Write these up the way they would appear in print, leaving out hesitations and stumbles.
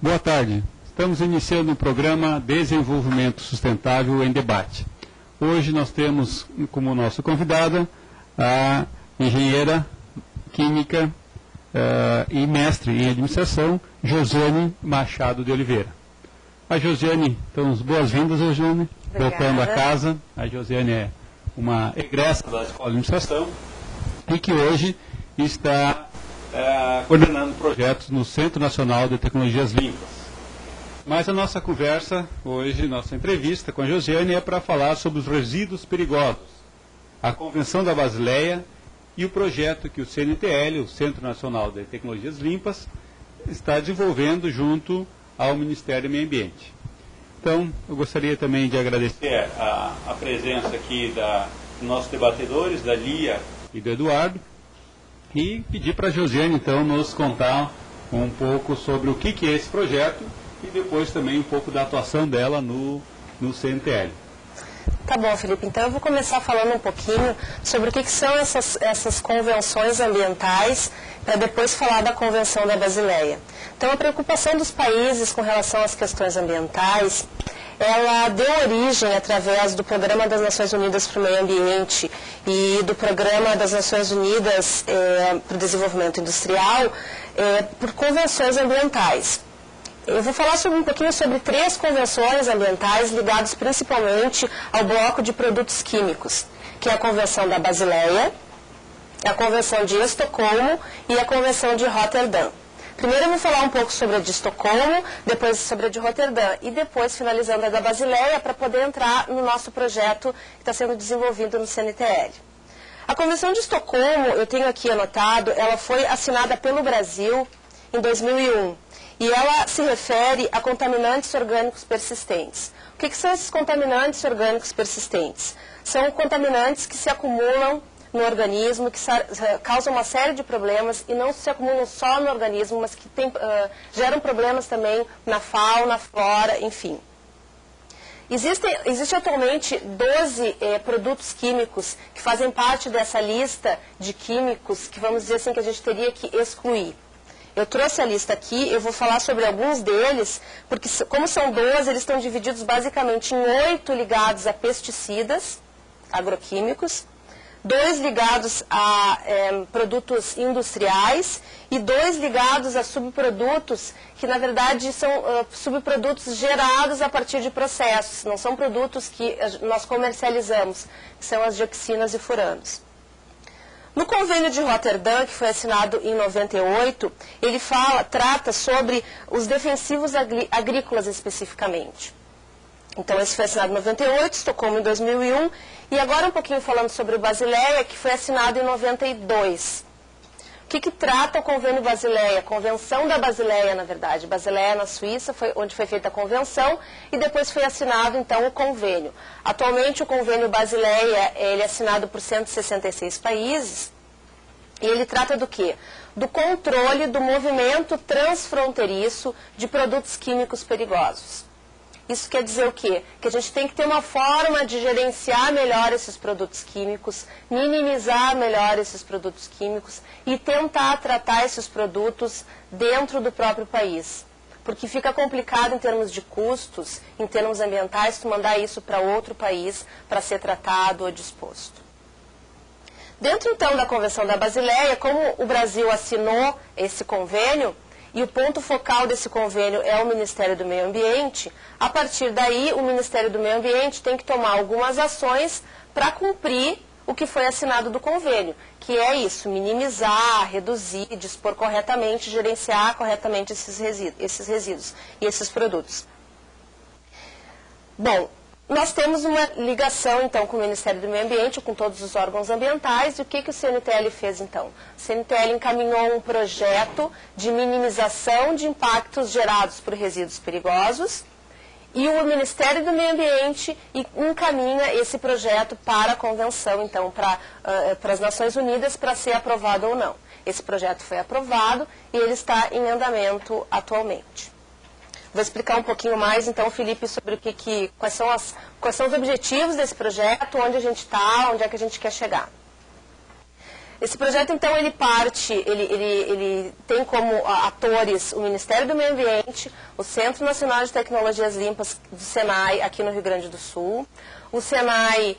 Boa tarde. Estamos iniciando o programa Desenvolvimento Sustentável em Debate. Hoje nós temos como nossa convidada a engenheira química e mestre em administração, Josiane Machado de Oliveira. A Josiane, então, boas-vindas, Josiane. Voltando a casa. A Josiane é uma egressa da Escola de Administração e que hoje está coordenando projetos no Centro Nacional de Tecnologias Limpas. Mas a nossa conversa hoje, nossa entrevista com a Josiane é para falar sobre os resíduos perigosos, a Convenção da Basileia e o projeto que o CNTL, o Centro Nacional de Tecnologias Limpas, está desenvolvendo junto ao Ministério do Meio Ambiente. Então, eu gostaria também de agradecer a presença aqui dos nossos debatedores, da Lia e do Eduardo, e pedir para a Josiane, então, nos contar um pouco sobre o que é esse projeto e depois também um pouco da atuação dela no CNTL. Tá bom, Felipe. Então eu vou começar falando um pouquinho sobre o que são essas convenções ambientais, para depois falar da Convenção da Basileia. Então a preocupação dos países com relação às questões ambientais, ela deu origem através do Programa das Nações Unidas para o Meio Ambiente e do Programa das Nações Unidas para o Desenvolvimento Industrial, por convenções ambientais. Eu vou falar um pouquinho sobre 3 convenções ambientais ligadas principalmente ao bloco de produtos químicos, que é a Convenção da Basileia, a Convenção de Estocolmo e a Convenção de Roterdã. Primeiro eu vou falar um pouco sobre a de Estocolmo, depois sobre a de Roterdã e depois finalizando a da Basileia para poder entrar no nosso projeto que está sendo desenvolvido no CNTL. A Convenção de Estocolmo, eu tenho aqui anotado, ela foi assinada pelo Brasil em 2001. E ela se refere a contaminantes orgânicos persistentes. O que são esses contaminantes orgânicos persistentes? São contaminantes que se acumulam no organismo, que causam uma série de problemas e não se acumulam só no organismo, mas que geram problemas também na fauna, flora, enfim. Existe atualmente 12 produtos químicos que fazem parte dessa lista de químicos que, vamos dizer assim, que a gente teria que excluir. Eu trouxe a lista aqui, eu vou falar sobre alguns deles, porque como são 12, eles estão divididos basicamente em 8 ligados a pesticidas agroquímicos, 2 ligados a produtos industriais e 2 ligados a subprodutos, que na verdade são subprodutos gerados a partir de processos, não são produtos que nós comercializamos, que são as dioxinas e furanos. No Convênio de Roterdã, que foi assinado em 98, ele trata sobre os defensivos agrícolas especificamente. Então, esse foi assinado em 98, Estocolmo em 2001, e agora um pouquinho falando sobre o Basileia, que foi assinado em 92. O que trata o Convênio Basileia? Convenção da Basileia, na verdade. Basileia na Suíça, onde foi feita a convenção, e depois foi assinado, então, o convênio. Atualmente, o Convênio Basileia ele é assinado por 166 países, e ele trata do quê? Do controle do movimento transfronteiriço de produtos químicos perigosos. Isso quer dizer o quê? Que a gente tem que ter uma forma de gerenciar melhor esses produtos químicos, minimizar melhor esses produtos químicos e tentar tratar esses produtos dentro do próprio país. Porque fica complicado em termos de custos, em termos ambientais, tu mandar isso para outro país para ser tratado ou disposto. Dentro, então, da Convenção da Basileia, como o Brasil assinou esse convênio, e o ponto focal desse convênio é o Ministério do Meio Ambiente, a partir daí o Ministério do Meio Ambiente tem que tomar algumas ações para cumprir o que foi assinado do convênio, que é isso, minimizar, reduzir, dispor corretamente, gerenciar corretamente esses resíduos e esses produtos. Bom, nós temos uma ligação, então, com o Ministério do Meio Ambiente, com todos os órgãos ambientais, e o que o CNTL fez, então? O CNTL encaminhou um projeto de minimização de impactos gerados por resíduos perigosos, e o Ministério do Meio Ambiente encaminha esse projeto para a Convenção, então, para as Nações Unidas, para ser aprovado ou não. Esse projeto foi aprovado e ele está em andamento atualmente. Vou explicar um pouquinho mais, então, Felipe, sobre quais são os objetivos desse projeto, onde a gente está, onde é que a gente quer chegar. Esse projeto, então, ele tem como atores o Ministério do Meio Ambiente, o Centro Nacional de Tecnologias Limpas do Senai, aqui no Rio Grande do Sul, o Senai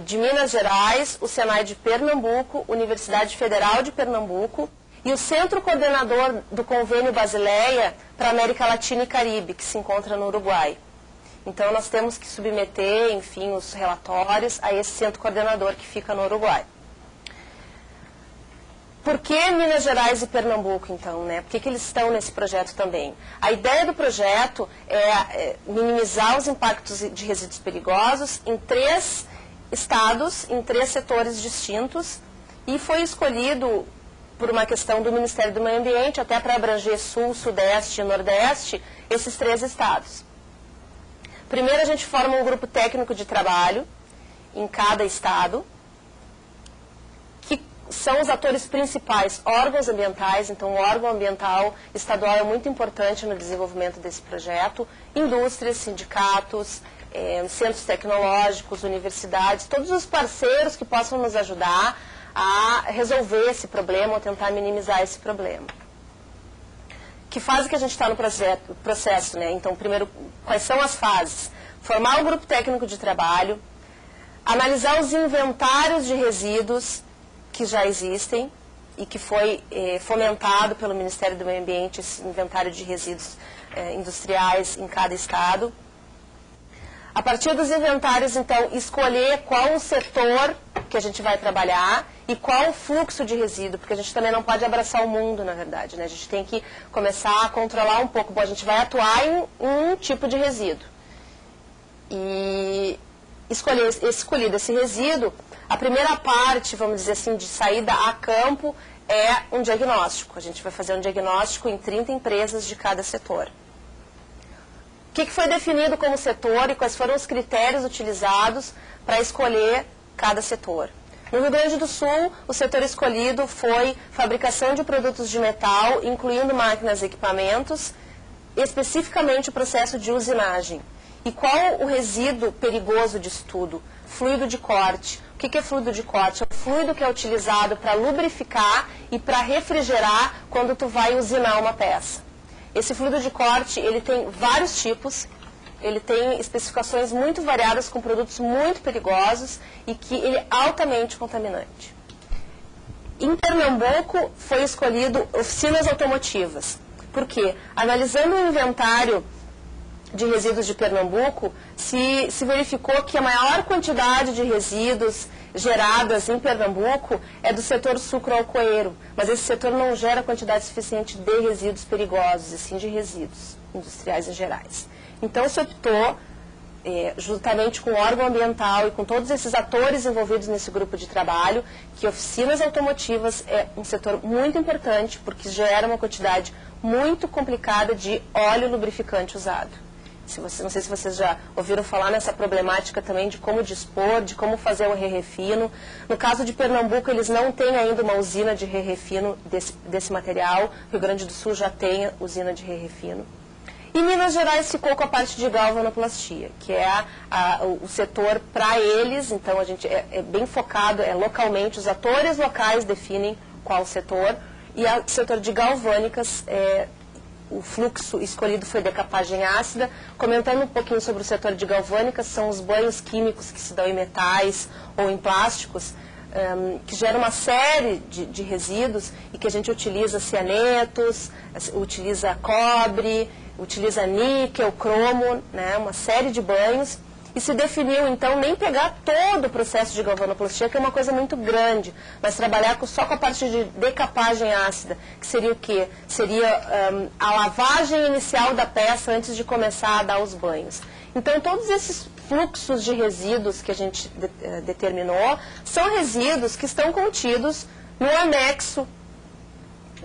de Minas Gerais, o Senai de Pernambuco, Universidade Federal de Pernambuco e o Centro Coordenador do Convênio Basileia para a América Latina e Caribe, que se encontra no Uruguai. Então, nós temos que submeter, enfim, os relatórios a esse centro coordenador que fica no Uruguai. Por que Minas Gerais e Pernambuco, então, né? Por que eles estão nesse projeto também? A ideia do projeto é minimizar os impactos de resíduos perigosos em 3 estados, em 3 setores distintos, e foi escolhido por uma questão do Ministério do Meio Ambiente, até para abranger Sul, Sudeste e Nordeste, esses 3 estados. Primeiro, a gente forma um grupo técnico de trabalho em cada estado, que são os atores principais, órgãos ambientais. Então, o órgão ambiental estadual é muito importante no desenvolvimento desse projeto, indústrias, sindicatos, centros tecnológicos, universidades, todos os parceiros que possam nos ajudar a resolver esse problema ou tentar minimizar esse problema. Que fase que a gente está no processo, né? Então, primeiro, quais são as fases? Formar um grupo técnico de trabalho, analisar os inventários de resíduos que já existem e que foi fomentado pelo Ministério do Meio Ambiente, esse inventário de resíduos industriais em cada estado. A partir dos inventários, então, escolher qual o setor que a gente vai trabalhar e qual o fluxo de resíduo, porque a gente também não pode abraçar o mundo, na verdade, né? A gente tem que começar a controlar um pouco. Bom, a gente vai atuar em um tipo de resíduo. E escolhido esse resíduo, a primeira parte, vamos dizer assim, de saída a campo é um diagnóstico. A gente vai fazer um diagnóstico em 30 empresas de cada setor. O que foi definido como setor e quais foram os critérios utilizados para escolher cada setor? No Rio Grande do Sul, o setor escolhido foi fabricação de produtos de metal, incluindo máquinas e equipamentos, especificamente o processo de usinagem. E qual o resíduo perigoso disso tudo? Fluido de corte. O que é fluido de corte? É o fluido que é utilizado para lubrificar e para refrigerar quando tu vai usinar uma peça. Esse fluido de corte, ele tem vários tipos, ele tem especificações muito variadas com produtos muito perigosos e que ele é altamente contaminante. Em Pernambuco foi escolhido oficinas automotivas. Por quê? Analisando o inventário de resíduos de Pernambuco, se verificou que a maior quantidade de resíduos geradas em Pernambuco é do setor sucroalcooeiro, mas esse setor não gera quantidade suficiente de resíduos perigosos, e sim de resíduos industriais em gerais. Então se optou, juntamente com o órgão ambiental e com todos esses atores envolvidos nesse grupo de trabalho, que oficinas automotivas é um setor muito importante, porque gera uma quantidade muito complicada de óleo lubrificante usado. Não sei se vocês já ouviram falar nessa problemática também de como dispor, de como fazer o re-refino. No caso de Pernambuco, eles não têm ainda uma usina de re-refino desse material. Rio Grande do Sul já tem usina de re-refino. E Minas Gerais ficou com a parte de galvanoplastia, que é o setor para eles. Então, a gente é bem focado, localmente, os atores locais definem qual setor. E o setor de galvânicas o fluxo escolhido foi decapagem ácida. Comentando um pouquinho sobre o setor de galvânicas, são os banhos químicos que se dão em metais ou em plásticos, que geram uma série de resíduos e que a gente utiliza cianetos, utiliza cobre, utiliza níquel, cromo, né, uma série de banhos. E se definiu, então, nem pegar todo o processo de galvanoplastia, que é uma coisa muito grande, mas trabalhar só com a parte de decapagem ácida, que seria o quê? Seria a lavagem inicial da peça antes de começar a dar os banhos. Então, todos esses fluxos de resíduos que a gente determinou são resíduos que estão contidos no anexo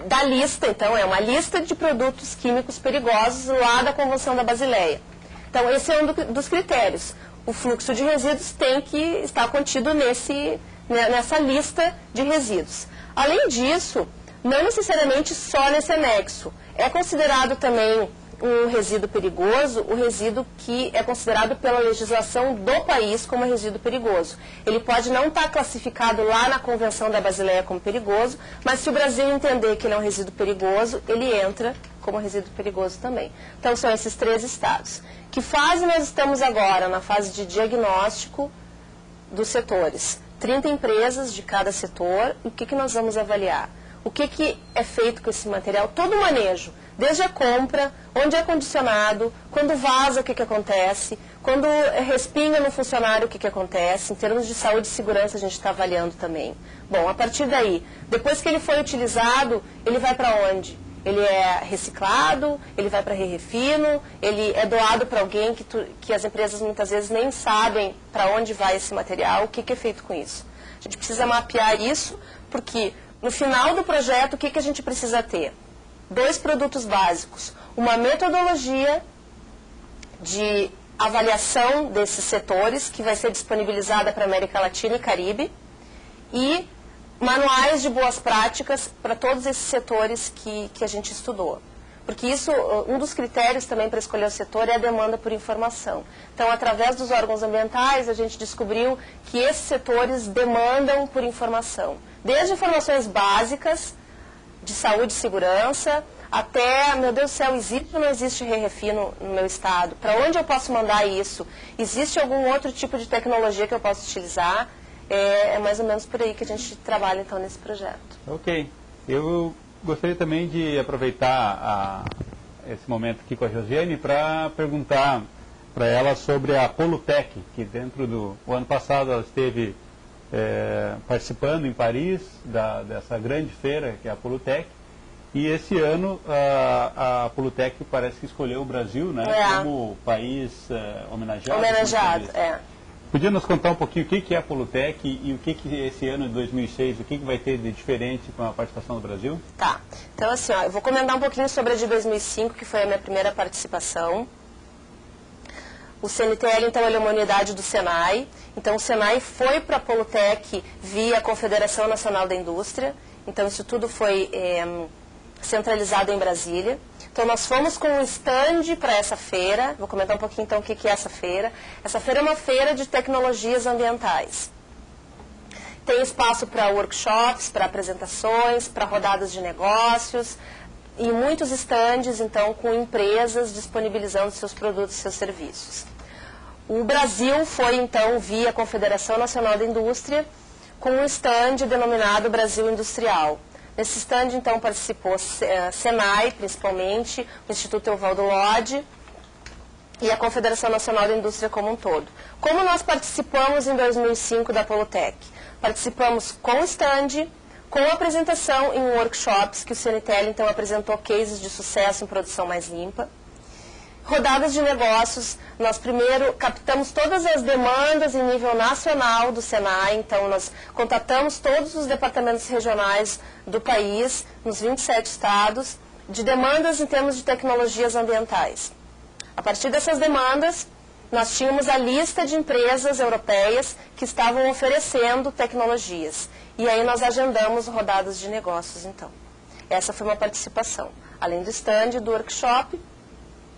da lista. Então, é uma lista de produtos químicos perigosos lá da Convenção da Basileia. Então, esse é um dos critérios. O fluxo de resíduos tem que estar contido nessa lista de resíduos. Além disso, não necessariamente só nesse anexo. É considerado também um resíduo perigoso o resíduo que é considerado pela legislação do país como resíduo perigoso. Ele pode não estar classificado lá na Convenção da Basileia como perigoso, mas se o Brasil entender que ele é um resíduo perigoso, ele entra como resíduo perigoso também. Então, são esses 3 estados. Que fase nós estamos agora? Na fase de diagnóstico dos setores. 30 empresas de cada setor, e o que nós vamos avaliar? O que é feito com esse material? Todo o manejo, desde a compra, onde é condicionado, quando vaza, o que acontece, quando respinga no funcionário, o que acontece, em termos de saúde e segurança a gente está avaliando também. Bom, a partir daí, depois que ele foi utilizado, ele vai para onde? Ele é reciclado, ele vai para refino, ele é doado para alguém que as empresas muitas vezes nem sabem para onde vai esse material, o que é feito com isso. A gente precisa mapear isso, porque no final do projeto, o que a gente precisa ter? 2 produtos básicos. Uma metodologia de avaliação desses setores, que vai ser disponibilizada para a América Latina e Caribe, e manuais de boas práticas para todos esses setores que a gente estudou. Porque isso, um dos critérios também para escolher o setor é a demanda por informação. Então, através dos órgãos ambientais, a gente descobriu que esses setores demandam por informação. Desde informações básicas, de saúde e segurança, até, meu Deus do céu, existe ou não existe refino no meu estado? Para onde eu posso mandar isso? Existe algum outro tipo de tecnologia que eu posso utilizar? É mais ou menos por aí que a gente trabalha, então, nesse projeto. Ok. Eu gostaria também de aproveitar esse momento aqui com a Josiane para perguntar para ela sobre a Polutec, que dentro do ano passado ela esteve participando em Paris dessa grande feira, que é a Polutec, e esse ano a Polutec parece que escolheu o Brasil, né, como país homenageado. Homenageado, Podia nos contar um pouquinho o que é a Polutec e o que esse ano de 2006, o que vai ter de diferente com a participação do Brasil? Tá. Então, assim, eu vou comentar um pouquinho sobre a de 2005, que foi a minha primeira participação. O CNTL, então, ele é uma unidade do Senai. Então, o Senai foi para a Polutec via Confederação Nacional da Indústria. Então, isso tudo foi centralizado em Brasília. Então, nós fomos com um stand para essa feira. Vou comentar um pouquinho, então, o que é essa feira. Essa feira é uma feira de tecnologias ambientais. Tem espaço para workshops, para apresentações, para rodadas de negócios e muitos estandes, então, com empresas disponibilizando seus produtos e seus serviços. O Brasil foi, então, via Confederação Nacional da Indústria, com um stand denominado Brasil Industrial. Nesse stand, então, participou Senai, principalmente, o Instituto Evaldo Lodge e a Confederação Nacional da Indústria como um todo. Como nós participamos em 2005 da Polutec? Participamos com stand, com apresentação em workshops, que o CNTL, então, apresentou cases de sucesso em produção mais limpa. Rodadas de negócios, nós primeiro captamos todas as demandas em nível nacional do Senai, então nós contatamos todos os departamentos regionais do país, nos 27 estados, de demandas em termos de tecnologias ambientais. A partir dessas demandas, nós tínhamos a lista de empresas europeias que estavam oferecendo tecnologias. E aí nós agendamos rodadas de negócios, então. Essa foi uma participação, além do stand, do workshop.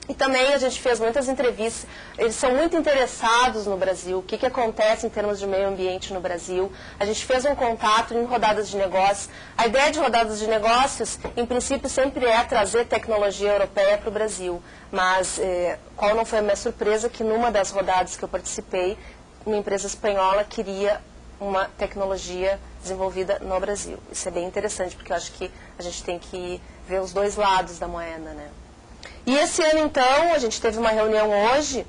E também a gente fez muitas entrevistas, eles são muito interessados no Brasil, o que acontece em termos de meio ambiente no Brasil. A gente fez um contato em rodadas de negócios. A ideia de rodadas de negócios, em princípio, sempre é trazer tecnologia europeia para o Brasil. Mas qual não foi a minha surpresa que numa das rodadas que eu participei, uma empresa espanhola queria uma tecnologia desenvolvida no Brasil. Isso é bem interessante, porque eu acho que a gente tem que ver os dois lados da moeda, né? E esse ano, então, a gente teve uma reunião hoje,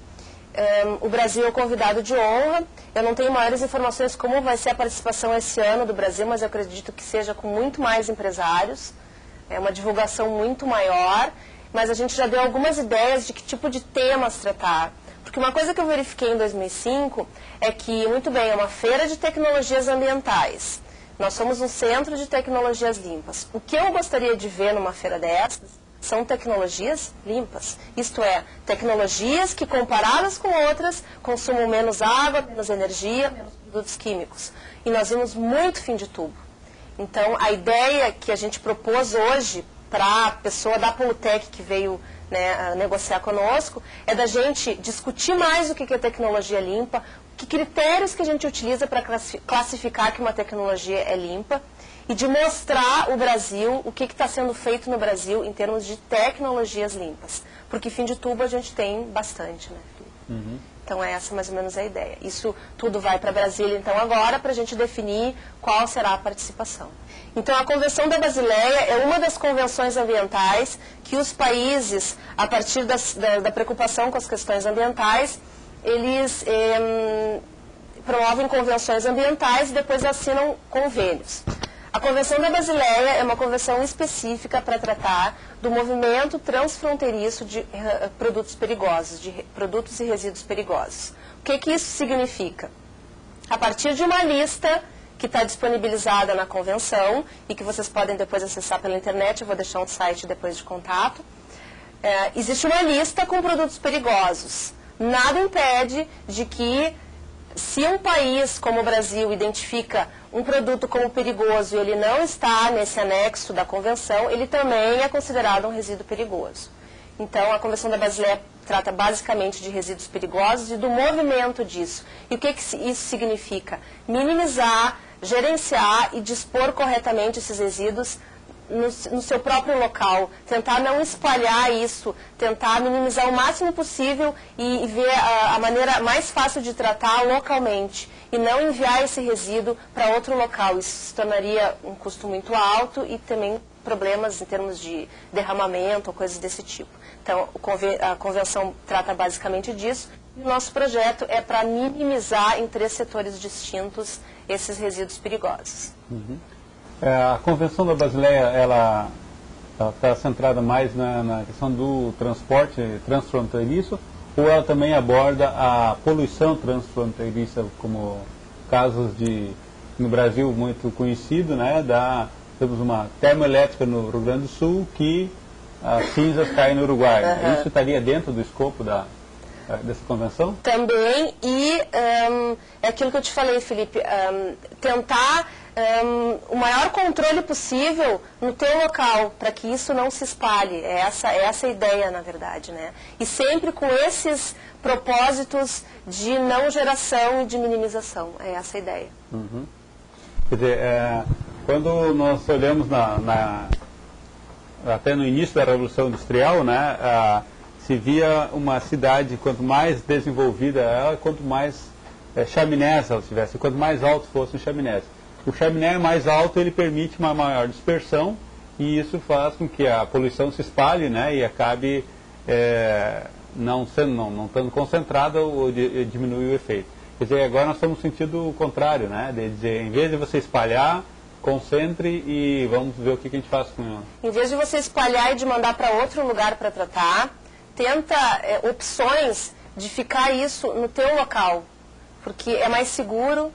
o Brasil é o convidado de honra. Eu não tenho maiores informações como vai ser a participação esse ano do Brasil, mas eu acredito que seja com muito mais empresários, é uma divulgação muito maior, mas a gente já deu algumas ideias de que tipo de temas tratar. Porque uma coisa que eu verifiquei em 2005 é que, muito bem, é uma feira de tecnologias ambientais. Nós somos um centro de tecnologias limpas. O que eu gostaria de ver numa feira dessas são tecnologias limpas. Isto é, tecnologias que, comparadas com outras, consumam menos água, menos energia, menos produtos químicos. E nós vimos muito fim de tubo. Então, a ideia que a gente propôs hoje para a pessoa da Polutec que veio, né, negociar conosco, é da gente discutir mais o que é tecnologia limpa, que critérios que a gente utiliza para classificar que uma tecnologia é limpa, e de mostrar o Brasil, o que está sendo feito no Brasil em termos de tecnologias limpas. Porque fim de tubo a gente tem bastante, né, Felipe? Então essa mais ou menos é a ideia. Isso tudo vai para Brasília, então, agora, para a gente definir qual será a participação. Então, a Convenção da Basileia é uma das convenções ambientais que os países, a partir da preocupação com as questões ambientais, eles promovem convenções ambientais e depois assinam convênios. A Convenção da Basileia é uma convenção específica para tratar do movimento transfronteiriço de produtos perigosos, de produtos e resíduos perigosos. O que isso significa? A partir de uma lista que está disponibilizada na convenção e que vocês podem depois acessar pela internet, eu vou deixar um site depois de contato, existe uma lista com produtos perigosos. Nada impede de que, se um país como o Brasil identifica um produto como perigoso e ele não está nesse anexo da convenção, ele também é considerado um resíduo perigoso. Então, a Convenção da Basileia trata basicamente de resíduos perigosos e do movimento disso. E o que isso significa? Minimizar, gerenciar e dispor corretamente esses resíduos no seu próprio local, tentar não espalhar isso, tentar minimizar o máximo possível e ver a maneira mais fácil de tratar localmente e não enviar esse resíduo para outro local. Isso se tornaria um custo muito alto e também problemas em termos de derramamento ou coisas desse tipo. Então, a convenção trata basicamente disso. E o nosso projeto é para minimizar em 3 setores distintos esses resíduos perigosos. A Convenção da Basileia, ela está centrada mais na questão do transporte transfronteiriço, ou ela também aborda a poluição transfronteiriça, como casos no Brasil muito conhecido, né, temos uma termoelétrica no Rio Grande do Sul que as cinzas caem no Uruguai. Isso estaria dentro do escopo dessa convenção? Também, e é aquilo que eu te falei, Felipe, tentar o maior controle possível no teu local, para que isso não se espalhe. É essa a ideia, na verdade, né? E sempre com esses propósitos de não geração e de minimização. É essa a ideia. Quer dizer, quando nós olhamos até no início da Revolução Industrial, né, se via uma cidade, quanto mais desenvolvida ela, quanto mais chaminés ela tivesse, quanto mais alto fossem os chaminés. O chaminé mais alto, ele permite uma maior dispersão e isso faz com que a poluição se espalhe, né, e acabe não estando concentrada ou diminui o efeito. Quer dizer, agora nós estamos no sentido contrário, né, de dizer, em vez de você espalhar, concentre e vamos ver o que a gente faz com ela. Em vez de você espalhar e de mandar para outro lugar para tratar, tenta opções de ficar isso no teu local, porque é mais seguro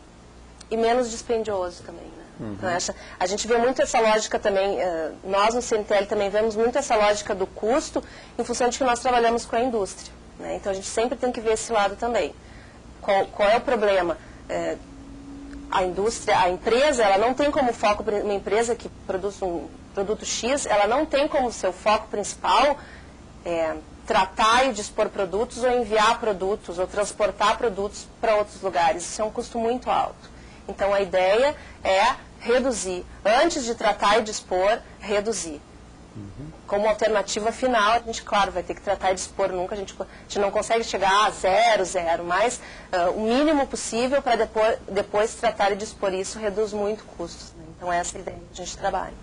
e menos dispendioso também, né? Então, a gente vê muito essa lógica também, nós no CNTL também vemos muito essa lógica do custo em função de que nós trabalhamos com a indústria, né? Então a gente sempre tem que ver esse lado também. Qual é o problema? A indústria, a empresa, ela não tem como foco, uma empresa que produz um produto X, ela não tem como seu foco principal tratar e dispor produtos ou enviar produtos ou transportar produtos para outros lugares. Isso é um custo muito alto. Então, a ideia é reduzir. Antes de tratar e dispor, reduzir. Como alternativa final, a gente, claro, vai ter que tratar e dispor nunca. A gente não consegue chegar a zero, mas o mínimo possível para depois tratar e dispor. Isso reduz muito custos, né? Então, essa é a ideia que a gente trabalha.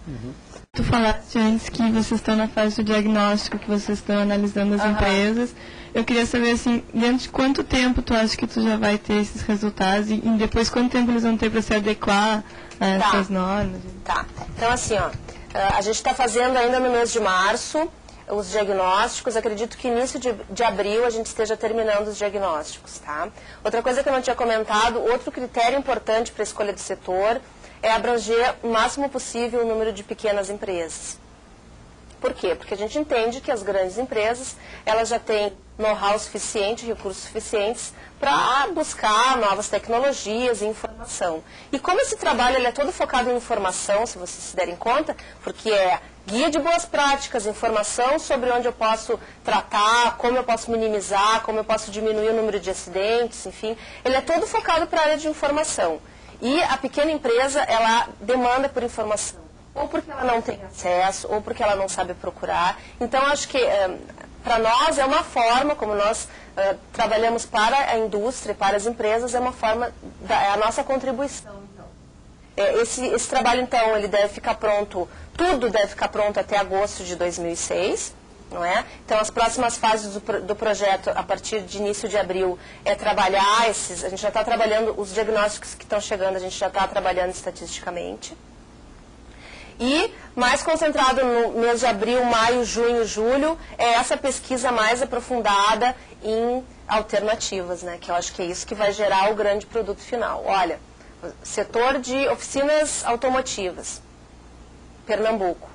Tu falaste antes que vocês estão na fase do diagnóstico, que vocês estão analisando as empresas. Eu queria saber, assim, dentro de quanto tempo tu acha que tu já vai ter esses resultados e depois quanto tempo eles vão ter para se adequar a essas normas? Tá. Então, assim, a gente está fazendo ainda no mês de março os diagnósticos. Acredito que início de abril a gente esteja terminando os diagnósticos, tá? Outra coisa que eu não tinha comentado, outro critério importante para a escolha do setor é abranger o máximo possível o número de pequenas empresas. Por quê? Porque a gente entende que as grandes empresas, elas já têm know-how suficiente, recursos suficientes para buscar novas tecnologias e informação. E como esse trabalho ele é todo focado em informação, se vocês se derem conta, porque é guia de boas práticas, informação sobre onde eu posso tratar, como eu posso minimizar, como eu posso diminuir o número de acidentes, enfim, ele é todo focado para a área de informação. E a pequena empresa, ela demanda por informação, ou porque ela não tem acesso, ou porque ela não sabe procurar. Então, acho que para nós é uma forma, como nós trabalhamos para a indústria, para as empresas, é uma forma, é a nossa contribuição. Então. Esse trabalho, então, ele deve ficar pronto, tudo deve ficar pronto até agosto de 2006, não é? Então, as próximas fases do projeto, a partir de início de abril, é trabalhar a gente já está trabalhando, os diagnósticos que estão chegando, a gente já está trabalhando estatisticamente. E, mais concentrado no mês de abril, maio, junho, julho, é essa pesquisa mais aprofundada em alternativas, né? Que eu acho que é isso que vai gerar o grande produto final. Olha, setor de oficinas automotivas, Pernambuco.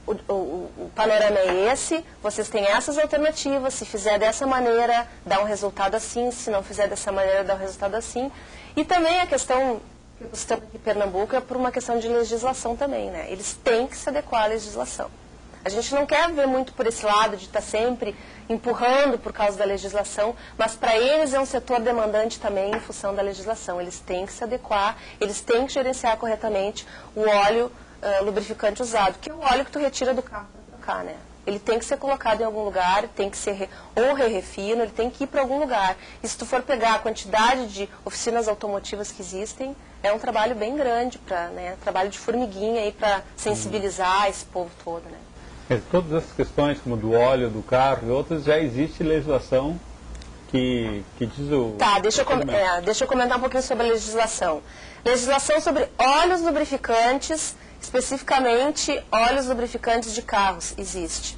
O panorama é esse, vocês têm essas alternativas, se fizer dessa maneira, dá um resultado assim, se não fizer dessa maneira, dá um resultado assim. E também a questão que o sistema de Pernambuco é por uma questão de legislação também, né? Eles têm que se adequar à legislação. A gente não quer ver muito por esse lado de estar sempre empurrando por causa da legislação, mas para eles é um setor demandante também em função da legislação. Eles têm que se adequar, eles têm que gerenciar corretamente o óleo lubrificante usado, que é o óleo que tu retira do carro para trocar, né? Ele tem que ser colocado em algum lugar, tem que ser ou re-refino, ele tem que ir para algum lugar. E se tu for pegar a quantidade de oficinas automotivas que existem, é um trabalho bem grande, trabalho de formiguinha aí para sensibilizar esse povo todo, né? Todas essas questões, como do óleo, do carro e outras, já existe legislação que diz o... Tá, deixa eu comentar um pouquinho sobre a legislação. Legislação sobre óleos lubrificantes, especificamente óleos lubrificantes de carros, existe.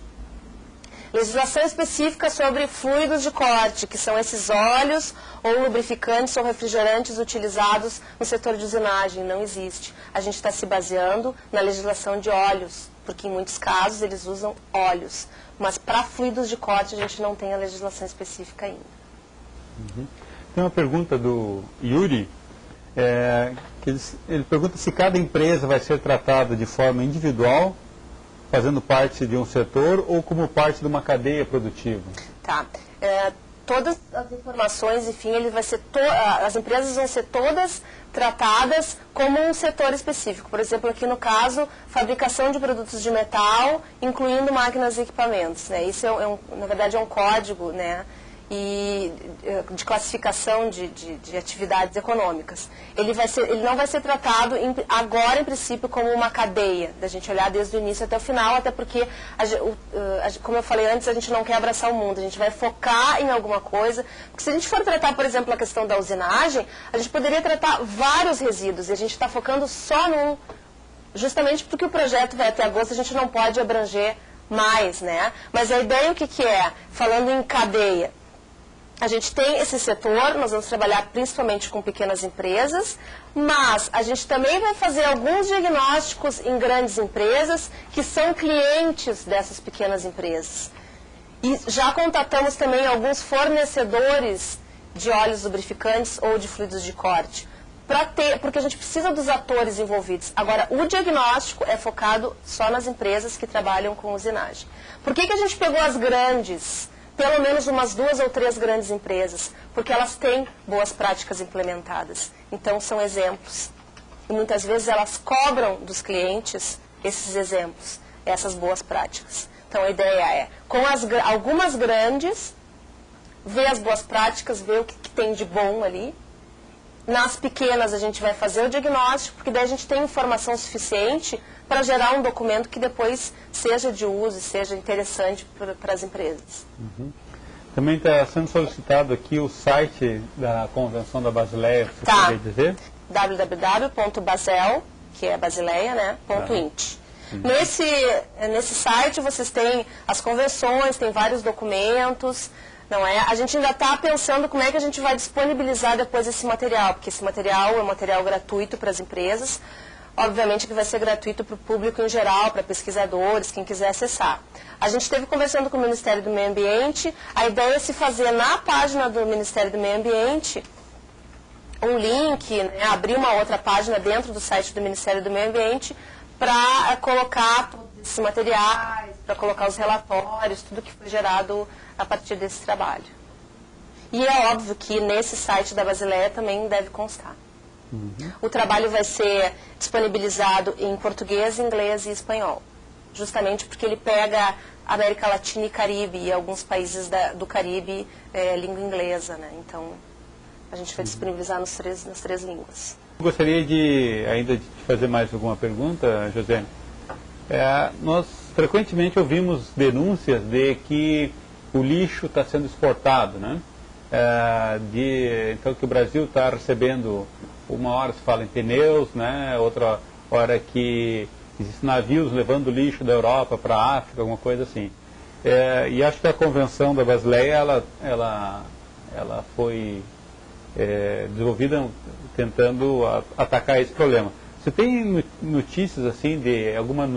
Legislação específica sobre fluidos de corte, que são esses óleos ou lubrificantes ou refrigerantes utilizados no setor de usinagem, não existe. A gente está se baseando na legislação de óleos, porque em muitos casos eles usam óleos. Mas para fluidos de corte a gente não tem a legislação específica ainda. Tem uma pergunta do Yuri, que ele pergunta se cada empresa vai ser tratada de forma individual, fazendo parte de um setor ou como parte de uma cadeia produtiva. Tá. Todas as informações, enfim, as empresas vão ser todas tratadas como um setor específico. Por exemplo, aqui no caso, fabricação de produtos de metal, incluindo máquinas e equipamentos, né? Isso na verdade é um código, né? E de classificação de atividades econômicas. Ele não vai ser tratado agora, em princípio, como uma cadeia, da gente olhar desde o início até o final, até porque, como eu falei antes, a gente não quer abraçar o mundo, a gente vai focar em alguma coisa, porque se a gente for tratar, por exemplo, a questão da usinagem, a gente poderia tratar vários resíduos, e a gente está focando só num, justamente porque o projeto vai até agosto, a gente não pode abranger mais, né? Mas a ideia o que é? Falando em cadeia, a gente tem esse setor, nós vamos trabalhar principalmente com pequenas empresas, mas a gente também vai fazer alguns diagnósticos em grandes empresas que são clientes dessas pequenas empresas. E já contatamos também alguns fornecedores de óleos lubrificantes ou de fluidos de corte, porque a gente precisa dos atores envolvidos. Agora, o diagnóstico é focado só nas empresas que trabalham com usinagem. Por que a gente pegou as grandes? Pelo menos umas 2 ou 3 grandes empresas, porque elas têm boas práticas implementadas. Então, são exemplos. E muitas vezes elas cobram dos clientes esses exemplos, essas boas práticas. Então, a ideia é, com algumas grandes, ver as boas práticas, ver o que tem de bom ali. Nas pequenas, a gente vai fazer o diagnóstico, porque daí a gente tem informação suficiente para gerar um documento que depois seja de uso e seja interessante para as empresas. Também está sendo solicitado aqui o site da Convenção da Basileia, você poderia dizer? www.basel, que é Basileia, né, .int. Nesse site vocês têm as convenções, tem vários documentos, não é? A gente ainda está pensando como é que a gente vai disponibilizar depois esse material, porque esse material é um material gratuito para as empresas, obviamente que vai ser gratuito para o público em geral, para pesquisadores, quem quiser acessar. A gente esteve conversando com o Ministério do Meio Ambiente, a ideia é se fazer na página do Ministério do Meio Ambiente um link, né, abrir uma outra página dentro do site do Ministério do Meio Ambiente para colocar todos esses materiais, para colocar os relatórios, tudo que foi gerado a partir desse trabalho. E é óbvio que nesse site da Basileia também deve constar. O trabalho vai ser disponibilizado em português, inglês e espanhol, justamente porque ele pega América Latina e Caribe, e alguns países do Caribe língua inglesa, né? Então a gente vai disponibilizar nas três línguas. Gostaria ainda de fazer mais alguma pergunta, José. Nós frequentemente ouvimos denúncias de que o lixo está sendo exportado, né? Então que o Brasil está recebendo, uma hora se fala em pneus, né? Outra hora que existem navios levando lixo da Europa para a África, alguma coisa assim. E acho que a Convenção da Basileia ela foi desenvolvida tentando atacar esse problema. Você tem notícias assim de alguma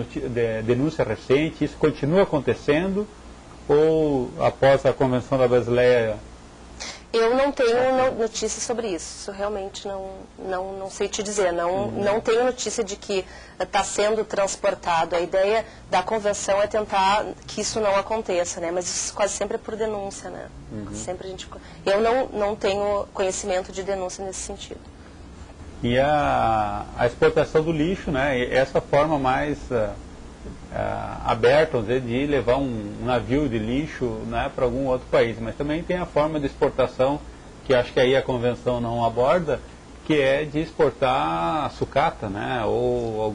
denúncia recente? Isso continua acontecendo? Ou após a Convenção da Basileia? Eu não tenho notícia sobre isso realmente não sei te dizer. Não tenho notícia de que está sendo transportado. A ideia da convenção é tentar que isso não aconteça, né? Mas isso quase sempre é por denúncia, né? Sempre eu não tenho conhecimento de denúncia nesse sentido. E a exportação do lixo, né? Essa forma mais aberta, vamos dizer, de levar um navio de lixo, né, para algum outro país. Mas também tem a forma de exportação, que acho que aí a convenção não aborda, que é de exportar sucata, né, ou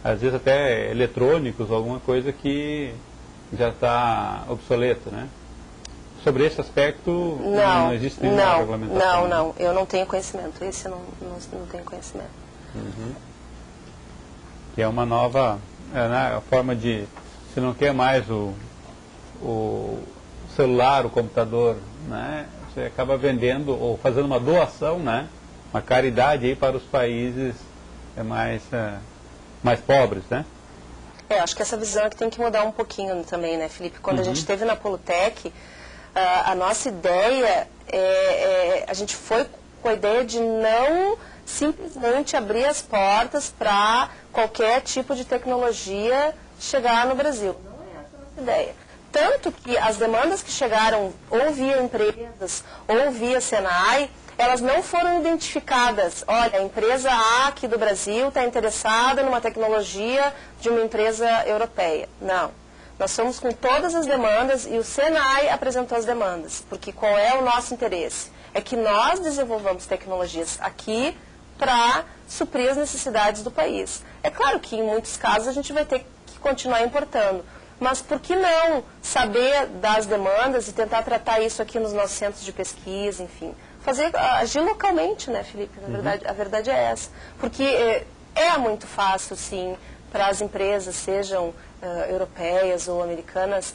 às vezes até eletrônicos, alguma coisa que já está obsoleto, né? Sobre esse aspecto não existe nenhuma regulamentação. Não, eu não tenho conhecimento. Esse eu não tenho conhecimento. Que é uma nova a forma de, se não quer mais o celular, o computador, né, você acaba vendendo ou fazendo uma doação, né, uma caridade aí para os países mais pobres, né? Acho que essa visão é que tem que mudar um pouquinho também, né, Felipe? Quando a gente esteve na Polutec, a nossa ideia a gente foi com a ideia de não simplesmente abrir as portas para qualquer tipo de tecnologia chegar no Brasil. Não é essa a nossa ideia. Tanto que as demandas que chegaram ou via empresas ou via Senai, elas não foram identificadas. Olha, a empresa A aqui do Brasil está interessada numa tecnologia de uma empresa europeia. Não. Nós fomos com todas as demandas e o Senai apresentou as demandas. Porque qual é o nosso interesse? É que nós desenvolvamos tecnologias aqui para suprir as necessidades do país. É claro que em muitos casos a gente vai ter que continuar importando, mas por que não saber das demandas e tentar tratar isso aqui nos nossos centros de pesquisa, enfim, agir localmente, né, Felipe? Na verdade, a verdade é essa, porque é muito fácil, sim, para as empresas, sejam europeias ou americanas,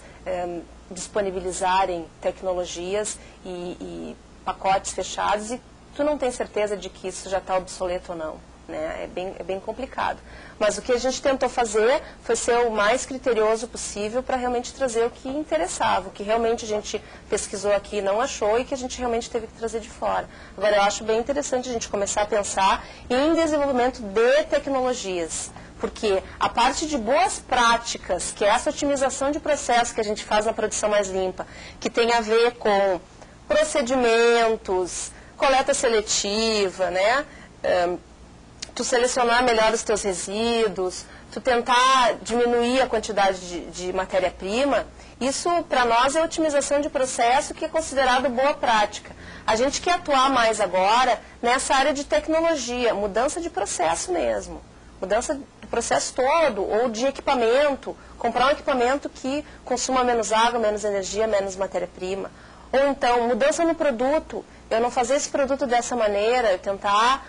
disponibilizarem tecnologias e pacotes fechados e tu não tem certeza de que isso já está obsoleto ou não, né? É bem complicado. Mas o que a gente tentou fazer foi ser o mais criterioso possível para realmente trazer o que interessava, o que realmente a gente pesquisou aqui e não achou e que a gente realmente teve que trazer de fora. Agora, eu acho bem interessante a gente começar a pensar em desenvolvimento de tecnologias, porque a parte de boas práticas, que é essa otimização de processo que a gente faz na produção mais limpa, que tem a ver com procedimentos, coleta seletiva, né? Tu selecionar melhor os teus resíduos, tu tentar diminuir a quantidade de matéria-prima, isso para nós é otimização de processo que é considerado boa prática. A gente quer atuar mais agora nessa área de tecnologia, mudança de processo mesmo, mudança do processo todo, ou de equipamento, comprar um equipamento que consuma menos água, menos energia, menos matéria-prima. Ou então, mudança no produto, eu não fazer esse produto dessa maneira, eu tentar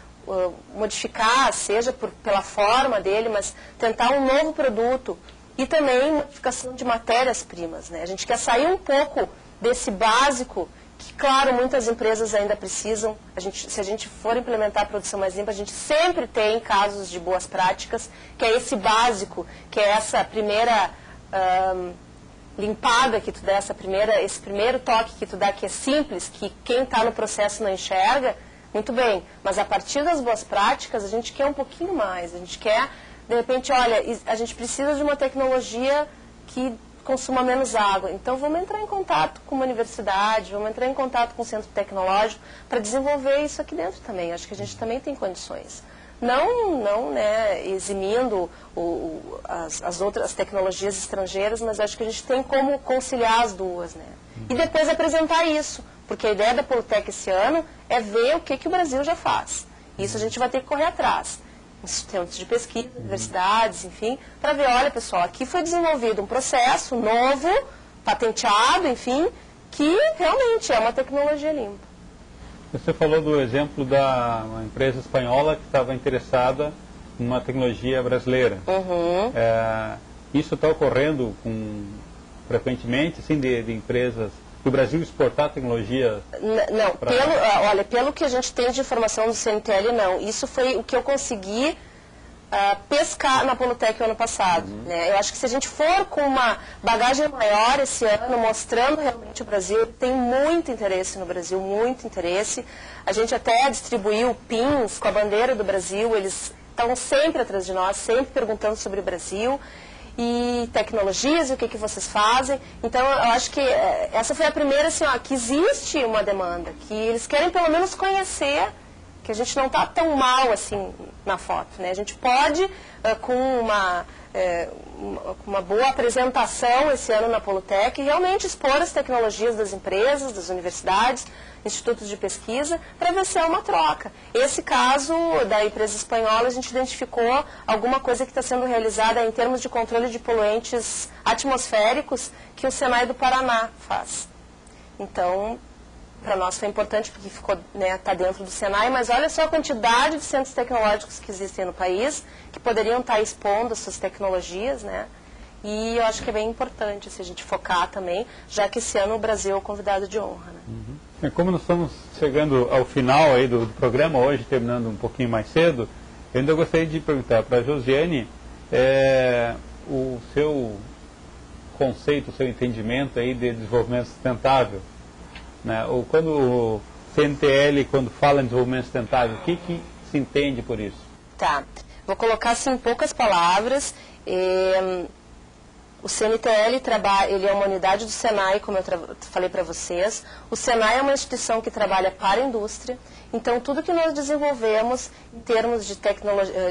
modificar, seja pela forma dele, mas tentar um novo produto. E também modificação de matérias-primas, né? A gente quer sair um pouco desse básico que, claro, muitas empresas ainda precisam. Se a gente for implementar a produção mais limpa, a gente sempre tem casos de boas práticas, que é esse básico, que é essa primeira limpada que tu dá, esse primeiro toque que tu dá, que é simples, que quem está no processo não enxerga, muito bem. Mas a partir das boas práticas, a gente quer um pouquinho mais. A gente quer, de repente, olha, a gente precisa de uma tecnologia que consuma menos água. Então, vamos entrar em contato com uma universidade, vamos entrar em contato com um centro tecnológico para desenvolver isso aqui dentro também. Acho que a gente também tem condições. Não né, eximindo as outras tecnologias estrangeiras, mas acho que a gente tem como conciliar as duas. Né? E depois apresentar isso, porque a ideia da Polutec esse ano é ver o que o Brasil já faz. Isso a gente vai ter que correr atrás. Institutos de pesquisa, universidades, enfim, para ver, olha pessoal, aqui foi desenvolvido um processo novo, patenteado, enfim, que realmente é uma tecnologia limpa. Você falou do exemplo da uma empresa espanhola que estava interessada numa tecnologia brasileira. Isso está ocorrendo frequentemente, assim, de empresas do Brasil exportar tecnologia? Não, pelo que a gente tem de informação do CNTL, não. Isso foi o que eu consegui pescar na Polutec o ano passado. Né? Eu acho que se a gente for com uma bagagem maior esse ano, mostrando realmente o Brasil, tem muito interesse no Brasil, muito interesse. A gente até distribuiu pins com a bandeira do Brasil, eles estão sempre atrás de nós, sempre perguntando sobre o Brasil. E tecnologias, e o que vocês fazem. Então, eu acho que essa foi a primeira, assim, que existe uma demanda, que eles querem pelo menos conhecer que a gente não está tão mal assim na foto. Né? A gente pode, com uma boa apresentação esse ano na Polutec, realmente expor as tecnologias das empresas, das universidades, institutos de pesquisa, para ver se é uma troca. Esse caso da empresa espanhola, a gente identificou alguma coisa que está sendo realizada em termos de controle de poluentes atmosféricos que o Senai do Paraná faz. Então, para nós foi importante porque está dentro do Senai, mas olha só a quantidade de centros tecnológicos que existem no país, que poderiam estar expondo as suas tecnologias, né? E eu acho que é bem importante se a gente focar também, já que esse ano o Brasil é o convidado de honra. Né? Como nós estamos chegando ao final aí do programa, hoje terminando um pouquinho mais cedo, eu ainda gostaria de perguntar para a Josiane o seu conceito, o seu entendimento aí de desenvolvimento sustentável. Né? Ou quando o CNTL, quando fala em desenvolvimento sustentável, o que se entende por isso? Tá, vou colocar assim em poucas palavras. O CNTL ele é uma unidade do Senai, como eu falei para vocês. O Senai é uma instituição que trabalha para a indústria. Então, tudo que nós desenvolvemos em termos de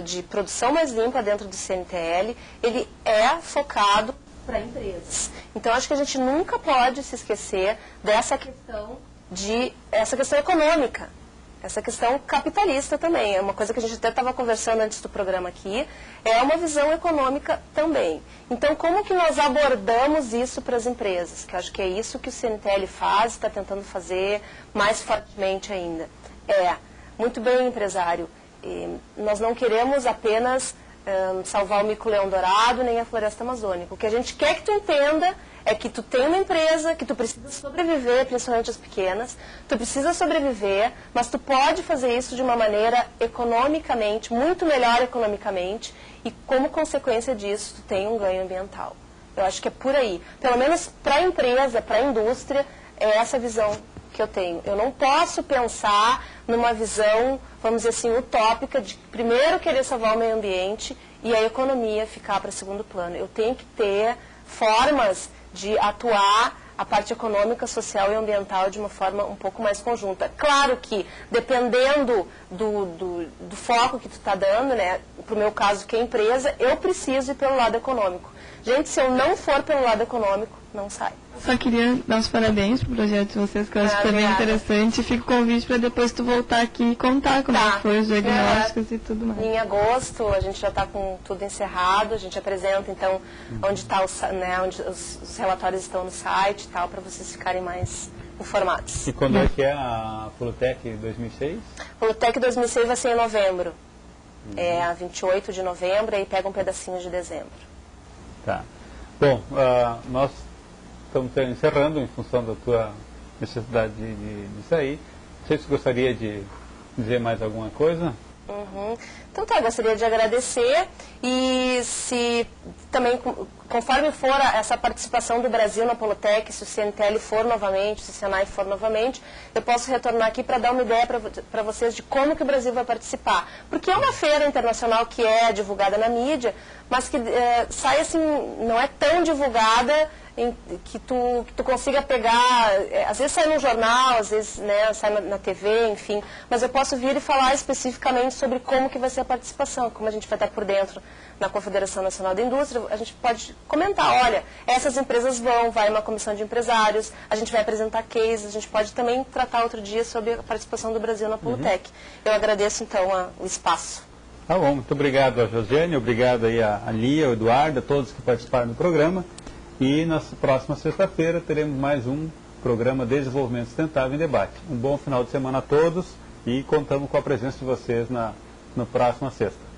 de produção mais limpa dentro do CNTL, ele é focado para empresas. Então, acho que a gente nunca pode se esquecer dessa questão econômica. Essa questão capitalista também, é uma coisa que a gente até estava conversando antes do programa aqui, é uma visão econômica também. Então, como que nós abordamos isso para as empresas? Que eu acho que é isso que o CNTL faz, está tentando fazer mais fortemente ainda. Muito bem, empresário, nós não queremos apenas salvar o mico-leão-dourado nem a floresta amazônica. O que a gente quer que tu entenda é que tu tem uma empresa, que tu precisa sobreviver, principalmente as pequenas, tu precisa sobreviver, mas tu pode fazer isso de uma maneira economicamente, muito melhor economicamente, e como consequência disso, tu tem um ganho ambiental. Eu acho que é por aí. Pelo menos para a empresa, para a indústria, é essa visão que eu tenho. Eu não posso pensar numa visão, vamos dizer assim, utópica, de primeiro querer salvar o meio ambiente e a economia ficar para segundo plano. Eu tenho que ter formas de atuar a parte econômica, social e ambiental de uma forma um pouco mais conjunta. Claro que, dependendo do foco que tu está dando, né, para o meu caso, que é empresa, eu preciso ir pelo lado econômico. Gente, se eu não for pelo lado econômico, não sai. Só queria dar os parabéns pro projeto de vocês, que eu acho que é bem interessante. Fica o convite para depois tu voltar aqui e contar como é que foi os diagnósticos e tudo mais. Em agosto, a gente já está com tudo encerrado, a gente apresenta, então, onde os relatórios estão no site e tal, para vocês ficarem mais informados. E quando é que é a Polutec 2006? Polutec 2006 vai ser em novembro. É a 28 de novembro, e pega um pedacinho de dezembro. Tá. Bom, nós estamos encerrando em função da tua necessidade de sair. Não sei se gostaria de dizer mais alguma coisa. Então tá, eu gostaria de agradecer e se também, conforme for essa participação do Brasil na Polotec, se o CNTL for novamente, se o Senai for novamente, eu posso retornar aqui para dar uma ideia para vocês de como que o Brasil vai participar. Porque é uma feira internacional que é divulgada na mídia, mas que sai assim, não é tão divulgada que tu consiga pegar, às vezes sai no jornal, às vezes, né, sai na TV, enfim, mas eu posso vir e falar especificamente sobre como que vai ser a participação, como a gente vai estar por dentro na Confederação Nacional da Indústria, a gente pode comentar, olha, essas empresas vai uma comissão de empresários, a gente vai apresentar cases, a gente pode também tratar outro dia sobre a participação do Brasil na Polotec. Eu agradeço então o espaço. Tá bom, muito obrigado a Josiane, obrigado aí a Lia, o Eduardo, a todos que participaram do programa. E na próxima sexta-feira teremos mais um programa Desenvolvimento Sustentável em Debate. Um bom final de semana a todos e contamos com a presença de vocês na próxima sexta.